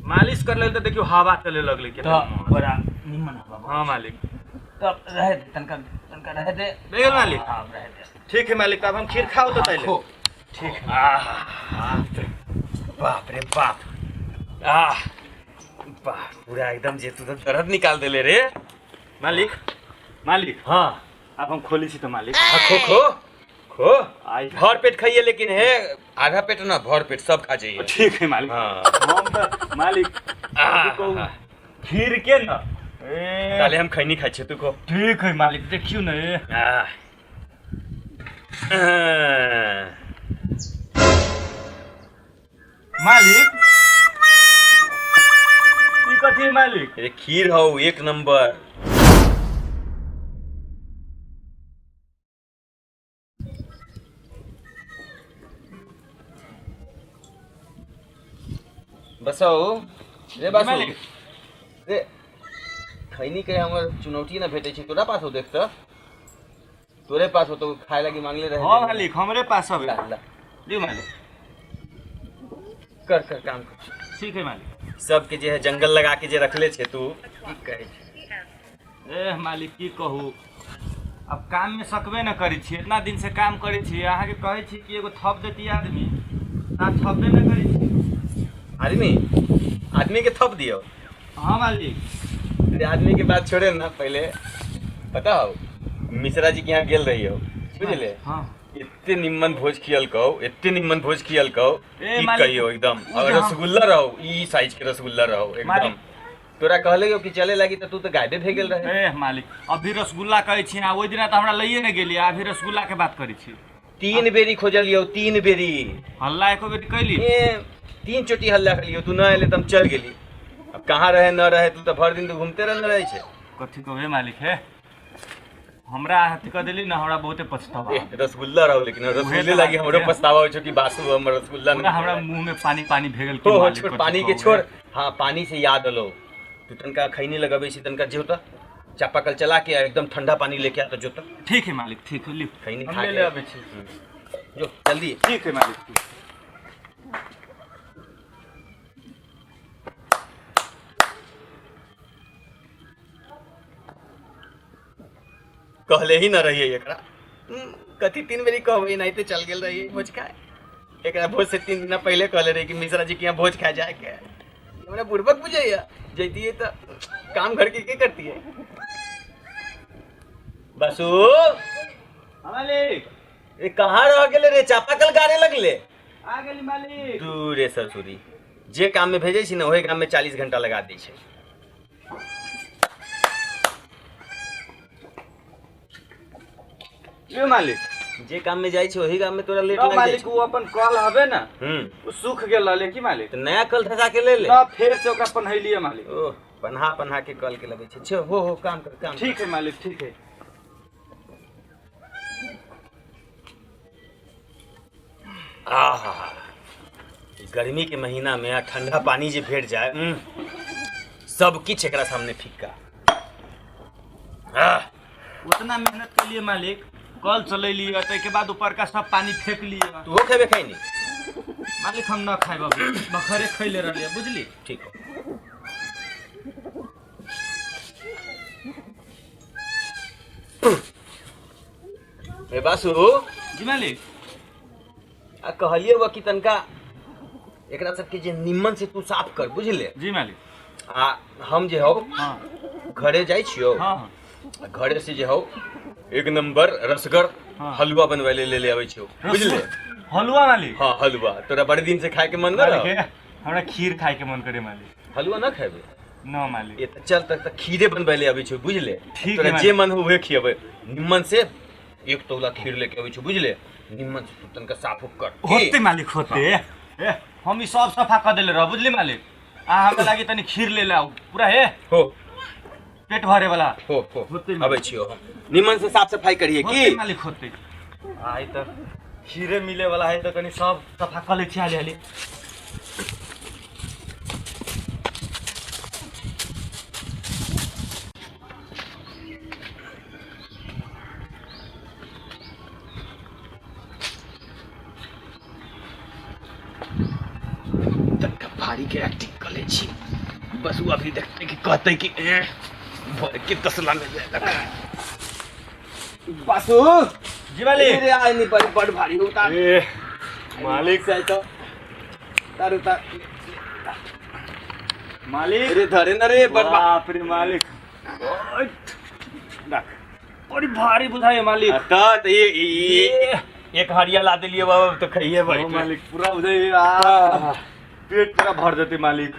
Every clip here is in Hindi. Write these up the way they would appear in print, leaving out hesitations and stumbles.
मालिश कर ले तो देखियो हवा चले लगले के तो बड़ा निमन हवा। हां मालिक तब रहे दे तनका तनका रहे दे। देख मालिक। हां रहे दे। ठीक है मालिक, अब हम खीर खाओ तो पहले। ठीक है। बाप रे बाप। वाह पूरा एकदम जे तू तो दर्द निकाल देले रे मालिक। मालिक हां अब हम खोली छी तो मालिक। खो खो खो आई भर पेट खाइए, लेकिन है आधा पेट ना, भर पेट सब खा जाइए। ठीक है मालिक। हम तो मालिक को खीर के ना ताले हम खैनी खाइ छे तू को। ठीक है मालिक, देखियो ना ये मालिक ई कथी मालिक? ये खीर हो एक नंबर। बसाओ रे बासु मालिक। रे खैनी के हमर चुनौती ना भेटे छै, तोरा पास हो देख त। तोरे पास हो तो खाए लगी मांगले रहे। हां मालिक हमरे पास है। ला ला जी मालिक। कर कर काम कर। ठीक है मालिक। सब के जे है जंगल लगा के जे रखले छे तू, की कहे छै? मालिक की कहू, अब काम में सकबे न करै छी। इतना दिन से काम करै छी, अहाँ के कहै छी कि एगो थप देती आदमी, ता थपबे न करै छी। आदमी के थप दियो। हाँ मालिक। अरे आदमी के बात छोड़े ना, पहले पता हो मिश्रा जी के यहाँ गेल रही हो, बुझले? हाँ। इतने निम्मन भोज खियल कहो, इतने निम्मन भोज खियल कहो, की मालिक, कहियो एकदम। और रसगुल्ला रहो, ई साइज के रसगुल्ला रहो एकदम। तोरा कहले हो कि चले लगी तो तू तो गायबे भे गेल रहे। मालिक अभी रसगुल्ला कहै छी, ओइ दिन त हमरा लइए न गेली, अभी रसगुल्ला के बात करै छी। 3 बेरी खोजलियो, 3 बेरी। हल्ला एको बेरी कैली? 3 चोटी हल्ला करियो, तू न एले तम चल गेली। अब कहाँ रहे न रहे, तू तो भर दिन तो घूमते रहे छे। कथी कहबे मालिक है, हमरा हाथ क देली ना, हमरा बहुते पछतावा। रसगुल्ला रहो, लेकिन रसगुल्ले लागी हमरो पछतावा हो छो कि बासु हमर रसगुल्ला न। हमरा मुंह में पानी पानी भेगल के मालिक। छोड़ पानी के छोड़। हां पानी से याद आलो, तू तनका खैनी लगाबे छी, तनका जे होता चापाकल चला के एकदम ठंडा पानी लेके आ तो जोता। ठीक है मालिक, ठीक है। ली खैनी हम खा ले आबे छी। जो जल्दी। ठीक है मालिक। कहले ही न रहिए एकरा, कथी 3 बेरी कहबे, नहीं तो चल गेल रही भोज खाए। एकरा भोज से 3 दिन पहले कहले रही कि मिश्रा जी के यहाँ भोज खाए जाए के। हमरा बुड़बक बुझैया, जैती है तो काम घर के करती है। बसु मालिक ए कहाँ रह गेले रे? चापाकल गाड़े लगले। आ गेली मालिक। तू रे ससुरी, जे काम में भेजे छी ना, ओहे काम में 40 घंटा लगा दै छै। ये मालिक जे काम में जाई छै ओही काम में तोरा लेट ना लग जाई मालिक, छै। वो अपन कल हबे ना, वो वो सूख गेल रहले की मालिक, तो नया कल धसा के ले ले ना फिर से ओकरा पन्हैलिए मालिक। ओ पन्हा पन्हा के कल के लगे छै। छे हो काम कर, काम ठीक है मालिक, ठीक है। आहा गर्मी के महीना में ठंडा पानी जे भेट जाए, सब किछ एकरा सामने फीका। उतना मेहनत के लिए मालिक, कल चलैली तै के बाद ऊपर का सब पानी फेंक लिए। तू हो खेबे खैनी? मालिक हम ना खाइब, अभी बखरे खैले रहलिए, बुझली? ठीक हो। ए बासु जी मालिक। आ कहलिए बा कि तनका एकरा सबके जे निम्मन से तू साफ कर, बुझले? जी मालिक। आ हम जे हो हाँ घरे जाई छियो, हाँ घरे से जे हो एक नंबर रसगर हलवा बनवे ले आवे छियो, बुझले? हलवा मालिक? हाँ हलवा। तोरा बड़े दिन से खाए के मन न रहा? हमरा खीर खाए के मन करे मालिक। हलवा न खाबे? ना मालिक। ये चल तक खीरे बनवे ले आवे छियो, बुझले? ठीक तोरा है जे मन हो उहे खियबे। निम्मन से 1 तोला खीर लेके आवे छियो, बुझले? निम्मन से तनका साफ कर। होते मालिक होते। हम ई सब सफा कर देले रह, बुझली मालिक? हमरा लागी तनी खीर ले लाओ, पूरा है हो पेट भरे वाला। हो होते आवे छियो हम। निम्मन से साफ सफाई करिए होते की? मालिक होते। आई त खीरे मिले वाला है, तो कनी सब सफा कर ले छी हाली हाली। भारी के एक्टिंग कर ले छी। छी बस वो अभी देखते कि कहते कि भर के तसला में ले लगा बासु जी मालिक। अरे आए नहीं बड़ भारी होता ए मालिक से तो तार मालिक अरे धरे न रे बड़ बाप रे मालिक देख बड़ी भारी बुझाए मालिक। तो ये एक हरिया ला दिलिए बाबा तो खाइए भाई ओ मालिक पूरा बुझाए पेट पूरा भर देते मालिक।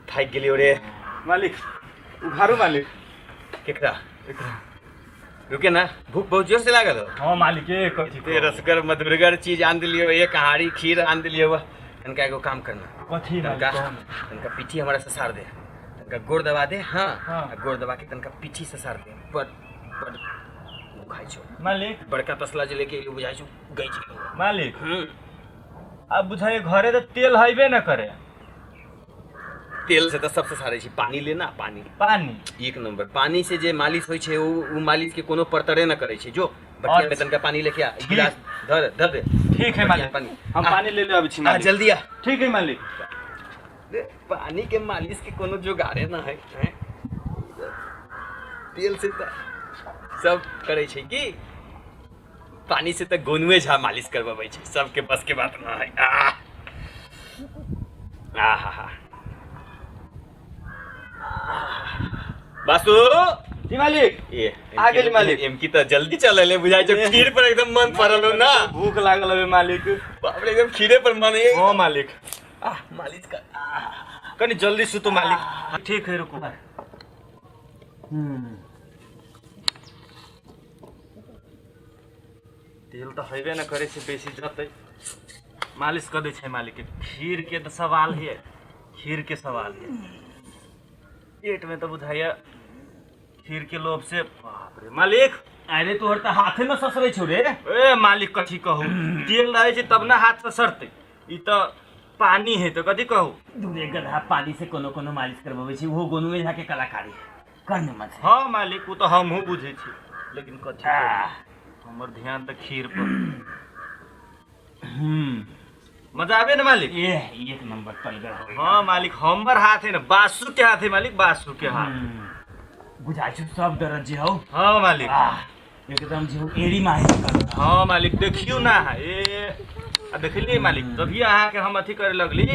थाक गेलियो रे मालिक उघारू मालिक। केकरा रुके ना भूख बहुत जोर से लागल हो। हाँ मालिक ये कथी ते रसगर मधुरगर चीज आन दिलियो ये कहाड़ी खीर आन दिलियो बा इनका एगो काम करना कथी तनका मालिक तनका पीठी हमारा से सार दे तनका गोड़ दबा दे हाँ हाँ। गोड़ दबा के तनका पीठी से सार दे बड़ बड़ वो खाइ छो मालिक बड़का तसला जे लेके एलु बुझाइ छो गई छी मालिक अब बुझाइए घरे तो तेल हईबे न करे। तेल से तो सबसे सारे छी पानी लेना पानी पानी एक नंबर पानी से जे मालिश होइ छै उ मालिश के कोनो परतरे न करे छै जो बटिया में तनका पानी लेके आ एक गिलास धर धर दे ठीक है मालिक पानी हम पानी ले ले अभी छी मालिक। जल्दी आ ठीक है मालिक। पानी के मालिश के कोनो जोगाड़े ना है हैं? तेल से तो सब करे छै की पानी से तो गोनुए झा मालिश करवाबै छै सबके बस के बात ना है आहा बासु जी मालिक ये आ गेली मालिक। एमकी तो जल्दी चलले बुझाइ छै खीर पर एकदम मन पड़ल हो ना भूख लागल है मालिक। बाप रे एकदम खीरे पर मन है हाँ मालिक मालिश कर कनी जल्दी सुतो मालिक। ठीक है रुको। तेल तो हईबे न करे से बेसी जतै मालिश कर दे छै मालिक के। खीर के तो सवाल है खीर के सवाल है पेट में तो बुझाइया खीर के लोभ से बाप रे मालिक। अरे तोहर तो हाथे में ससरे छौ रे। ए मालिक कथी कहू तेल रहे छै तब ना हाथ से सरते ई तो पानी है तो कथी कहू। दूरे गधा पानी से कोनो कोनो मालिश करवावे छी वो गोनुए जाके कलाकारी करने मन से। हाँ मालिक वो तो हमहू बुझे छी लेकिन कथी कहू हमर ध्यान तो खीर पर। मजा आवे ना मालिक। ये एक नंबर तलगर हो गई। हाँ मालिक हमर हाथ है ना बासु के हाथ है मालिक बासु के हाथ। बुझाइ छौ सब दर्द जे हौ हाँ मालिक एकदम जे एड़ी माहे कर। हाँ मालिक देखियो ना ए देखलिए मालिक तभी अहाँ के हम अथी करे लगली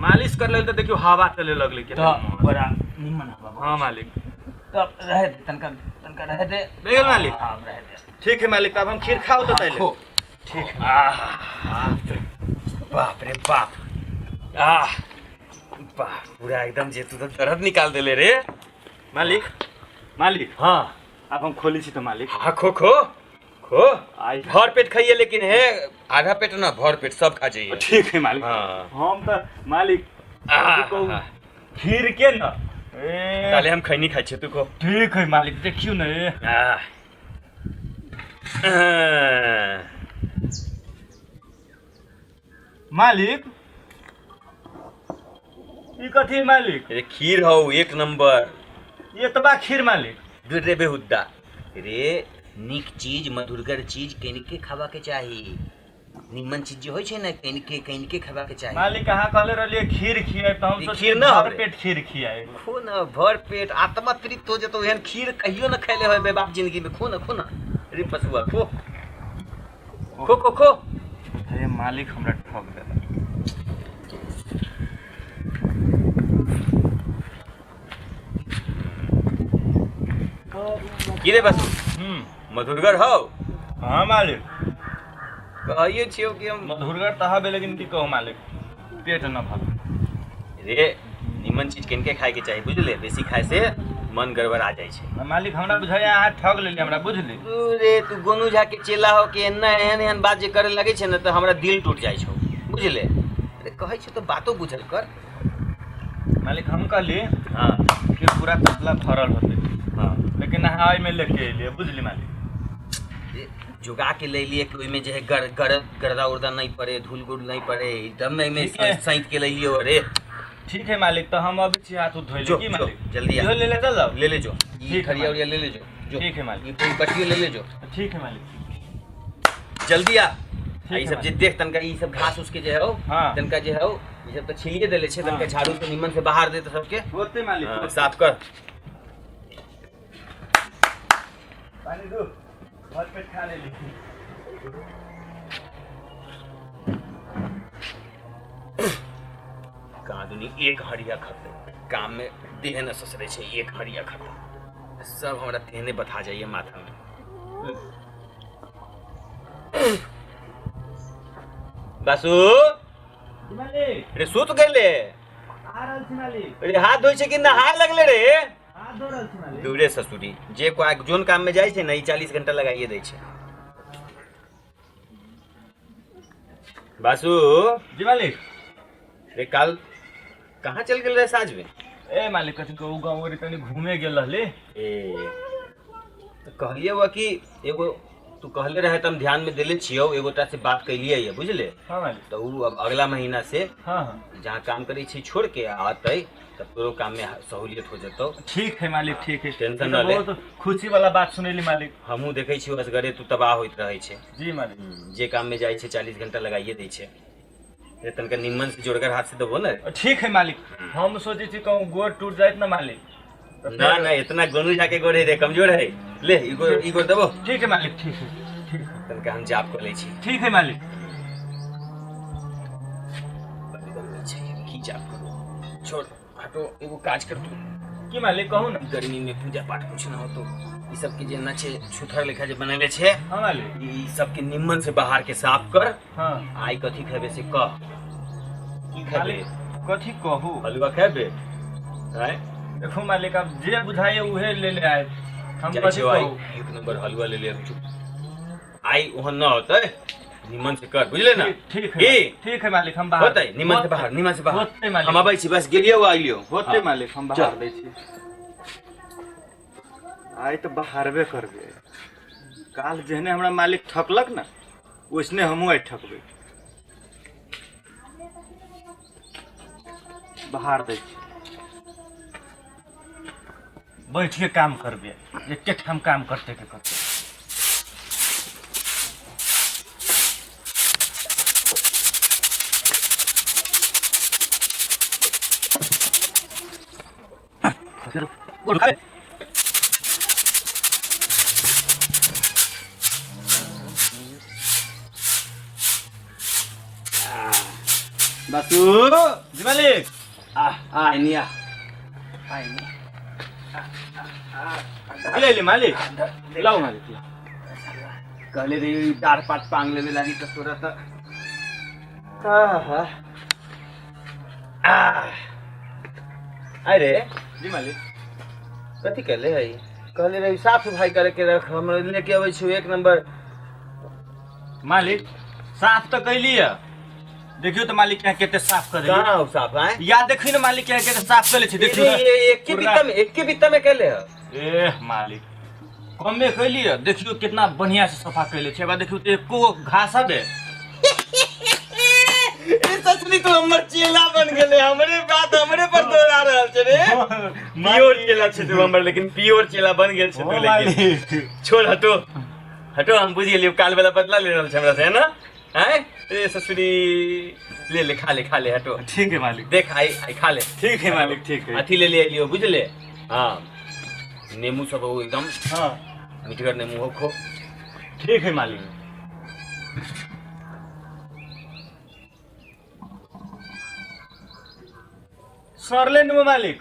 मालिश कर ले तो देखियो हवा चले लगली के तो बड़ा निमन हवा। हाँ मालिक तब रहे दे तनका तनका रहे दे देखल मालिक। हां रहे दे ठीक है मालिक अब हम खीर खाओ तो पहले। ठीक है बाप रे बाप बाप पूरा एकदम जे तू तो दर्द निकाल देले रे मालिक मालिक हाँ अब हम खोली छी तो मालिक। हाँ खो खो खो आई भर पेट खाइए लेकिन है आधा पेट ना भर पेट सब खा जाइए। ठीक है मालिक। हाँ। हम तो मालिक कहू खीर के न ताले हम खैनी खाइ छी तू को ठीक है मालिक देखियो ना ए मालिक ई कथी मालिक। अरे खीर हो एक नंबर ये तबा खीर मालिक। दूर रे बेहुद्दा रे निक चीज मधुरगर चीज कनिके खावा के चाही निमन चीज जे होइ छै ना कनिके खावा के चाही। मालिक कहाँ कहले रहलिए खीर खियाए तो हम ई सोच खीर ना भर होले। पेट खीर खियाए। खो न भर पेट आत्मा तृप्त हो जतो एहन खीर कहियो न खैले होय बे बाप जिंदगी में खो न रे पसुआ खो खो खो खो अरे मालिक हमरा ठग देला। की रे बसु मधुरगर हो हाँ मालिक कहियो छियो कि हम मधुरगर तहा बे लेकिन की कहू मालिक पेट न भर। रे निमन चीज किनके खाए के चाही बुझले बेसी खाए से मन गड़बड़ा जाइ छै। मालिक हमरा बुझाया अहाँ ठग लेली हमरा बुझली। रे तू गोनू झा के चेला हो के एना एहन बात जे करे लगे छै न त हमरा दिल टूट जाइ छौ बुझले। अरे कहै छै त बातो बुझल कर। मालिक हम कहली हाँ फिर पूरा तसला भरल होते हाँ लेकिन अहाँ में लेके अलिए बुझली मालिक। जुगा के ले लिए कि ओइमे जे है गर्दा उर्दा नहीं पड़े धूल गुल नहीं पड़े एकदम में ठीक है। सैंत के ले लियो रे। ठीक है मालिक तो हम अभी छी हाथ धोइले जो की जो मालिक जल्दी आ इहो ले ले चल जाओ। ले ले जो ठीक ये है खड़िया मालिक। उड़िया ले ले जो ठीक है मालिक। ये पूरी पट्टियों ले ले जो ठीक है मालिक। जल्दी आ आ ई सब जे देख तनका ई सब घास उसके जे हो हाँ। तनका जे हो ई सब तो छिलिए देले छे तनका झाड़ू से निमन से बाहर दे तो सबके होते मालिक हाँ, साफ कर पानी दो भर पेट खा ले ली कादुनी एक हरिया खते काम में देह न ससरे छे एक हरिया खते सब हमरा तेहने बता जाइए माथा में बासु मालिक रे सुत गेले आ रहल छी मालिक रे हाथ धोइ छे कि नहाय लगले रे हाथ धो रहल छी मालिक दूरे ससुरी जे को जोन काम में जाय छे ना ई 40 घंटा लगाइए दै छे बासु जी मालिक रे काल कहाँ चल गेल रे साँझ में ए मालिक कथी को गाँव रे तनी घूमे गेल रहले ए तो कहलिए हुआ कि एगो तू कहले रहे त हम ध्यान में देले छियो एगोटा से बात कैलिए है बुझले हाँ मालिक तो उ अब अगला महीना से हाँ हाँ जहाँ काम करे छी छोड़ के आते तब तोरो काम में सहूलियत हो जतो ठीक है मालिक ठीक है टेंशन तो न ले। बहुत खुशी वाला बात सुनेली मालिक हमहू देखे छी असगरे तू तबाह होइत रहे छे जी मालिक जे काम में जाय छे 40 घंटा लगाइए दै छे रे तनका निम्मन से जोड़कर हाथ से देबो ना ठीक है मालिक हम सोचे छी कहूँ गोड़ टूट जाए ना मालिक तो ना फिर- ना इतना गोनू जाके गोड़े रे कमजोर है ले इगो देबो ठीक है मालिक ठीक है ठीक है तनका हम जाप कर ले छी ठीक है मालिक की जाप करो छोड़ हटो एगो काज कर तू की मालिक कहू ना गर्मी में पूजा पाठ कुछ ना हो तो ई सब के जे ना छे छुथर लेखा जे बनले छे हाँ मालिक ई सब के निम्मन से बाहर के साफ कर हाँ आई कथी खेबे से कह की खेबे मालिक कथी कहू हलवा खेबे हैं देखो मालिक अब जे बुझाए उहे ले ले आए हम जाय कथी छे आई कहू एक नंबर हलवा ले ले आई ओहन ना होतै निम्मन से कर बुझले ना ठीक की? है ठीक है मालिक हम बाहर होतै निम्मन से बाहर निम्मन से बाहर होतै मालिक हम आबै छी बस गेलियो आइलियो होते मालिक हम बाहर चल। दै छी आइ तो बाहरबे करबे काल जेहने हमरा मालिक ठकलक ना वैसने हमहूँ आइ ठकबै बाहर दै छी बैठ के काम करबे एके ठाम काम करते के करते बासु जी मालिक आ निया ले ले मालिक लाओ मालिक लाओ। कहले रे डार पात पांग लेवे लागी त तोरा त अरे जी मालिक कथी कहले है कहले रे साफ सफाई करे के रख हम लेके आबै छी एक नंबर मालिक साफ तो कैली है देखियो तो मालिक यहाँ केते साफ कर देली कहाँ हो साफ है या देखियो ना मालिक यहाँ केते साफ कर ले छी देखियो ना। ये एक के बित्ता में कहले है ए मालिक कमे कैली है देखियो कितना बढ़िया से सफा कैले छे बा देखियो तो एको घास है ए ससुरी तो हमर चेला बन गेले हमरे बात हमरे पर दोहरा रहल छे रे प्योर चेला छे तू हमर लेकिन प्योर चेला बन गेल छे तू लेकिन छोड़ हटो हटो हम बुझ गेलियो काल वाला बदला ले रहल छे हमरा से है ना हैं ए ससुरी ले खा ले हटो ठीक है मालिक देख आई खा ले ठीक है मालिक ठीक है अथी ले लियो बुझले हाँ नेमू सब हो एकदम हाँ मीठगर नेमू हो खो ठीक है मालिक सरले नु मालिक